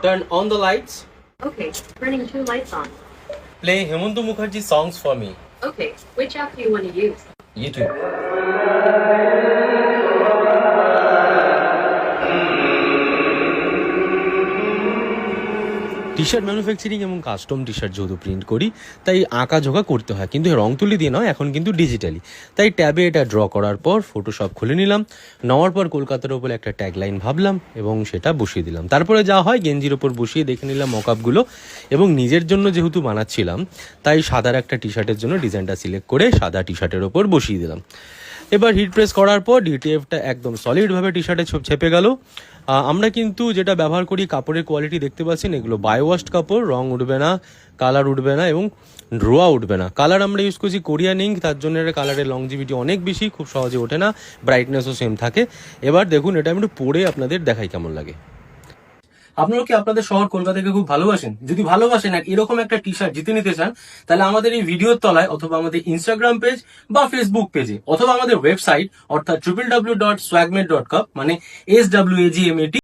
Turn on the lights. Okay, turning 2 lights on. Play Hemanto Mukherjee songs for me. Okay, which app do you want to use? YouTube. T shirt manufacturing এবং custom T shirt যেহেতু print করি তাই আঁকা ঝোঁকা করতে হয়, কিন্তু রং তুলি দিয়ে নয়, এখন কিন্তু ডিজিটালি। তাই ট্যাবে এটা ড্র করার পর ফটোশপ খুলে নিলাম, নেওয়ার পর কলকাতার ওপর একটা ট্যাগলাইন ভাবলাম এবং সেটা বসিয়ে দিলাম। তারপরে যা হয় গেঞ্জির ওপর বসিয়ে দেখে নিলাম মকআপগুলো, এবং নিজের জন্য যেহেতু বানাচ্ছিলাম তাই সাদার একটা টি শার্টের জন্য ডিজাইনটা সিলেক্ট করে সাদা টি শার্টের ওপর বসিয়ে দিলাম। এবার হিট প্রেস করার পর ডিটিএফটা একদম সলিডভাবে টি শার্টে ছেপে গেল। আমরা কিন্তু যেটা ব্যবহার করি কাপড়ের কোয়ালিটি দেখতে পাচ্ছেন, এগুলো বায়োওয়াশড কাপড়, রং উঠবে না, কালার উঠবে না এবং রোয়া উঠবে না। কালার আমরা ইউজ করছি কোরিয়ান ইঙ্ক, তার জন্য এটা কালারের লংজিভিটি অনেক বেশি, খুব সহজে ওঠে না, ব্রাইটনেসও সেম থাকে। এবার দেখুন এটা আমি একটু পরে আপনাদের দেখাই কেমন লাগে। আপনারা কি আপনাদের শহর কলকাতাকে খুব ভালোবাসেন? যদি ভালোবাসেন আর এরকম একটা টি শার্ট জিতে নিতে চান, তাহলে আমাদের এই ভিডিওর তলায় অথবা আমাদের ইনস্টাগ্রাম পেজ বা ফেসবুক পেজে অথবা আমাদের ওয়েবসাইট অর্থাৎ www.swagmate.com মানে SWAGMAT